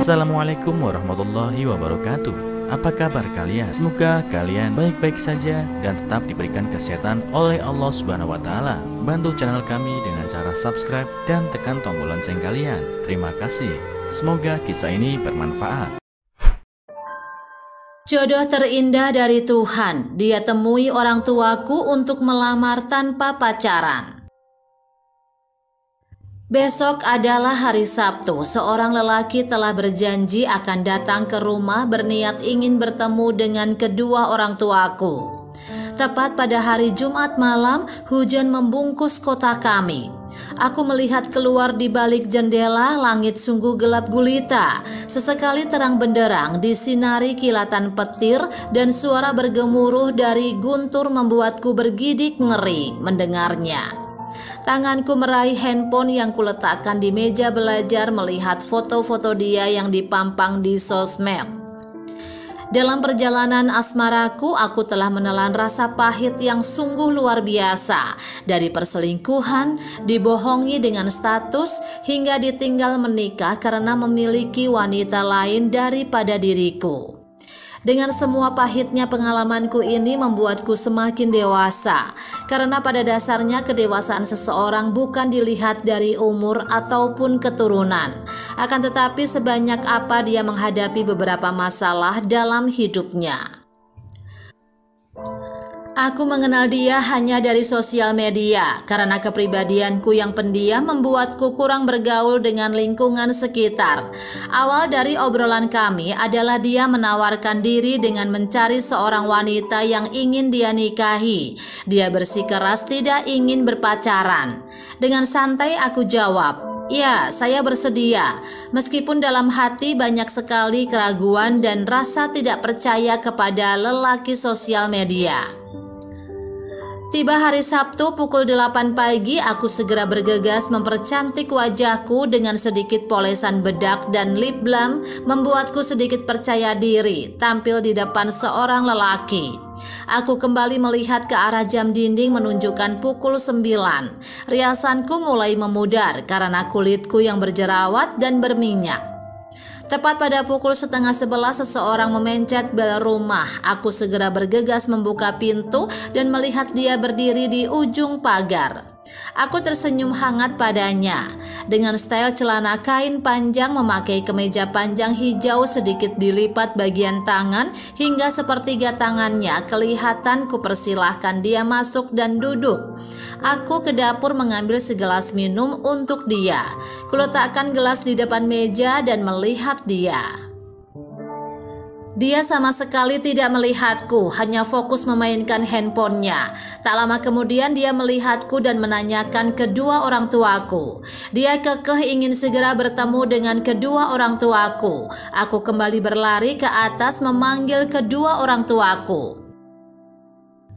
Assalamualaikum warahmatullahi wabarakatuh. Apa kabar kalian? Semoga kalian baik-baik saja dan tetap diberikan kesehatan oleh Allah Subhanahu wa Ta'ala. Bantu channel kami dengan cara subscribe dan tekan tombol lonceng kalian. Terima kasih. Semoga kisah ini bermanfaat. Jodoh terindah dari Tuhan, dia temui orang tuaku untuk melamar tanpa pacaran. Besok adalah hari Sabtu. Seorang lelaki telah berjanji akan datang ke rumah berniat ingin bertemu dengan kedua orang tuaku. Tepat pada hari Jumat malam, hujan membungkus kota kami. Aku melihat keluar di balik jendela, langit sungguh gelap gulita. Sesekali terang benderang disinari kilatan petir dan suara bergemuruh dari guntur membuatku bergidik ngeri mendengarnya. Tanganku meraih handphone yang kuletakkan di meja belajar melihat foto-foto dia yang dipampang di sosmed. Dalam perjalanan asmaraku, aku telah menelan rasa pahit yang sungguh luar biasa. Dari perselingkuhan, dibohongi dengan status, hingga ditinggal menikah karena memiliki wanita lain daripada diriku. Dengan semua pahitnya pengalamanku ini membuatku semakin dewasa. Karena pada dasarnya kedewasaan seseorang bukan dilihat dari umur ataupun keturunan. Akan tetapi sebanyak apa dia menghadapi beberapa masalah dalam hidupnya. Aku mengenal dia hanya dari sosial media karena kepribadianku yang pendiam membuatku kurang bergaul dengan lingkungan sekitar. Awal dari obrolan kami adalah dia menawarkan diri dengan mencari seorang wanita yang ingin dia nikahi. Dia bersikeras tidak ingin berpacaran. Dengan santai aku jawab, "Ya, saya bersedia." Meskipun dalam hati banyak sekali keraguan dan rasa tidak percaya kepada lelaki sosial media. Tiba hari Sabtu pukul 8 pagi, aku segera bergegas mempercantik wajahku dengan sedikit polesan bedak dan lip balm, membuatku sedikit percaya diri tampil di depan seorang lelaki. Aku kembali melihat ke arah jam dinding menunjukkan pukul 9. Riasanku mulai memudar karena kulitku yang berjerawat dan berminyak. Tepat pada pukul 10:30 seseorang memencet bel rumah. Aku segera bergegas membuka pintu dan melihat dia berdiri di ujung pagar. Aku tersenyum hangat padanya. Dengan style celana kain panjang memakai kemeja panjang hijau sedikit dilipat bagian tangan hingga sepertiga tangannya kelihatan, kupersilahkan dia masuk dan duduk. Aku ke dapur mengambil segelas minum untuk dia. Kuletakkan gelas di depan meja dan melihat dia. Dia sama sekali tidak melihatku, hanya fokus memainkan handphonenya. Tak lama kemudian dia melihatku dan menanyakan kedua orang tuaku. Dia kekeh ingin segera bertemu dengan kedua orang tuaku. Aku kembali berlari ke atas memanggil kedua orang tuaku.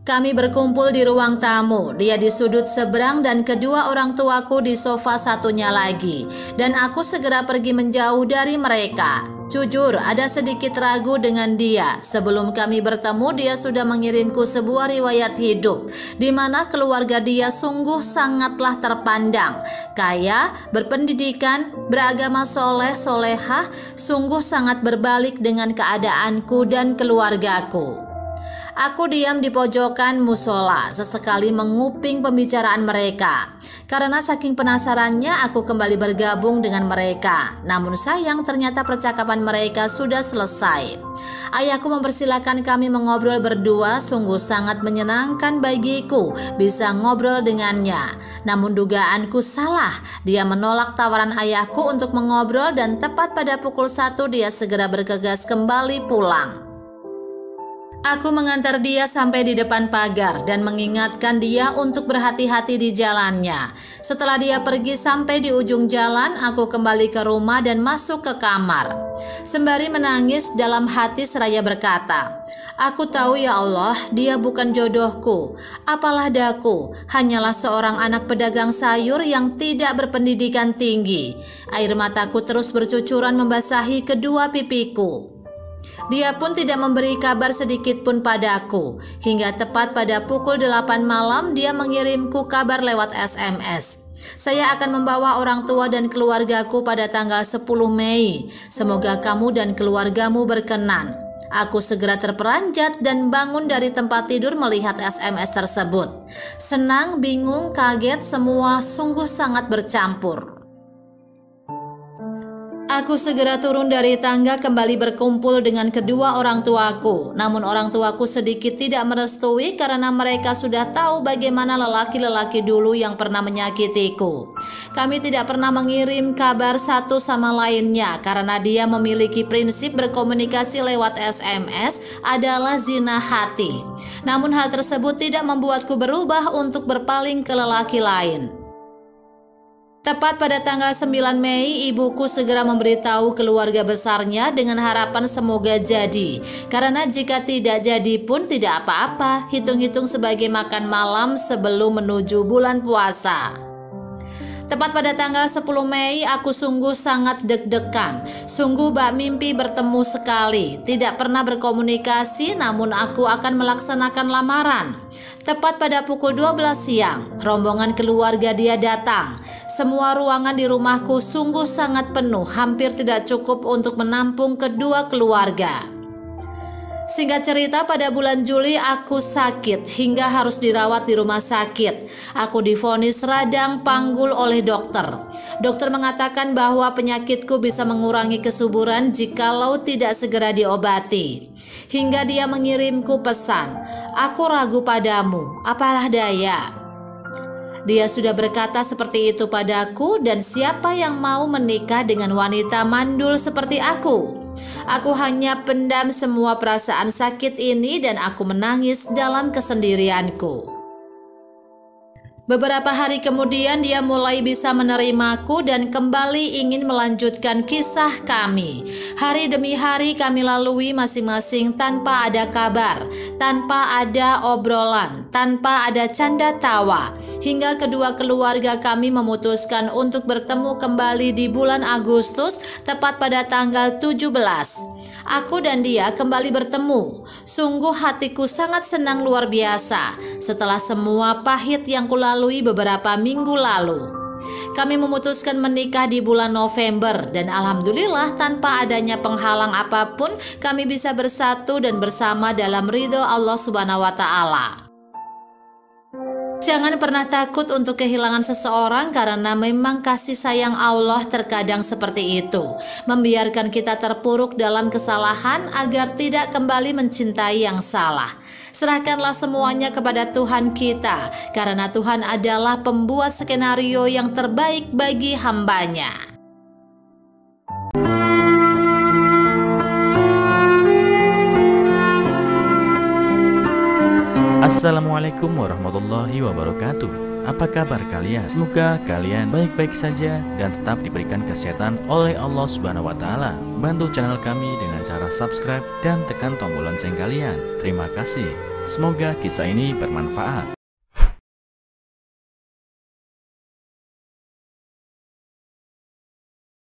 Kami berkumpul di ruang tamu, dia di sudut seberang dan kedua orang tuaku di sofa satunya lagi. Dan aku segera pergi menjauh dari mereka. Jujur, ada sedikit ragu dengan dia. Sebelum kami bertemu, dia sudah mengirimku sebuah riwayat hidup, di mana keluarga dia sungguh sangatlah terpandang. Kaya, berpendidikan, beragama soleh-solehah, sungguh sangat berbalik dengan keadaanku dan keluargaku. Aku diam di pojokan musola, sesekali menguping pembicaraan mereka. Karena saking penasarannya, aku kembali bergabung dengan mereka. Namun sayang, ternyata percakapan mereka sudah selesai. Ayahku mempersilahkan kami mengobrol berdua, sungguh sangat menyenangkan bagiku bisa ngobrol dengannya. Namun dugaanku salah, dia menolak tawaran ayahku untuk mengobrol dan tepat pada pukul 1 dia segera bergegas kembali pulang. Aku mengantar dia sampai di depan pagar dan mengingatkan dia untuk berhati-hati di jalannya. Setelah dia pergi sampai di ujung jalan, aku kembali ke rumah dan masuk ke kamar. Sembari menangis dalam hati seraya berkata, "Aku tahu ya Allah, dia bukan jodohku. Apalah daku, hanyalah seorang anak pedagang sayur yang tidak berpendidikan tinggi." Air mataku terus bercucuran membasahi kedua pipiku. Dia pun tidak memberi kabar sedikit pun padaku. Hingga tepat pada pukul 8 malam dia mengirimku kabar lewat SMS. Saya akan membawa orang tua dan keluargaku pada tanggal 10 Mei. Semoga kamu dan keluargamu berkenan. Aku segera terperanjat dan bangun dari tempat tidur melihat SMS tersebut. Senang, bingung, kaget, semua sungguh sangat bercampur. Aku segera turun dari tangga kembali berkumpul dengan kedua orang tuaku. Namun orang tuaku sedikit tidak merestui karena mereka sudah tahu bagaimana lelaki-lelaki dulu yang pernah menyakitiku. Kami tidak pernah mengirim kabar satu sama lainnya karena dia memiliki prinsip berkomunikasi lewat SMS adalah zina hati. Namun hal tersebut tidak membuatku berubah untuk berpaling ke lelaki lain. Tepat pada tanggal 9 Mei, ibuku segera memberitahu keluarga besarnya dengan harapan semoga jadi. Karena jika tidak jadi pun tidak apa-apa, hitung-hitung sebagai makan malam sebelum menuju bulan puasa. Tepat pada tanggal 10 Mei, aku sungguh sangat deg-degan. Sungguh bak mimpi bertemu sekali. Tidak pernah berkomunikasi, namun aku akan melaksanakan lamaran. Tepat pada pukul 12 siang, rombongan keluarga dia datang. Semua ruangan di rumahku sungguh sangat penuh, hampir tidak cukup untuk menampung kedua keluarga. Singkat cerita, pada bulan Juli aku sakit hingga harus dirawat di rumah sakit. Aku divonis radang panggul oleh dokter. Dokter mengatakan bahwa penyakitku bisa mengurangi kesuburan jikalau tidak segera diobati. Hingga dia mengirimku pesan, "Aku ragu padamu, apalah daya." Dia sudah berkata seperti itu padaku, dan siapa yang mau menikah dengan wanita mandul seperti aku? Aku hanya pendam semua perasaan sakit ini dan aku menangis dalam kesendirianku. Beberapa hari kemudian dia mulai bisa menerimaku dan kembali ingin melanjutkan kisah kami. Hari demi hari kami lalui masing-masing tanpa ada kabar, tanpa ada obrolan, tanpa ada canda tawa. Hingga kedua keluarga kami memutuskan untuk bertemu kembali di bulan Agustus, tepat pada tanggal 17. Aku dan dia kembali bertemu. Sungguh hatiku sangat senang luar biasa setelah semua pahit yang kulalui beberapa minggu lalu. Kami memutuskan menikah di bulan November dan alhamdulillah tanpa adanya penghalang apapun kami bisa bersatu dan bersama dalam ridho Allah Subhanahu wa Ta'ala. Jangan pernah takut untuk kehilangan seseorang karena memang kasih sayang Allah terkadang seperti itu, membiarkan kita terpuruk dalam kesalahan agar tidak kembali mencintai yang salah. Serahkanlah semuanya kepada Tuhan kita, karena Tuhan adalah pembuat skenario yang terbaik bagi hambanya. Assalamualaikum warahmatullahi wabarakatuh. Apa kabar kalian? Semoga kalian baik-baik saja dan tetap diberikan kesehatan oleh Allah Subhanahu wa Ta'ala. Bantu channel kami dengan cara subscribe dan tekan tombol lonceng kalian. Terima kasih. Semoga kisah ini bermanfaat.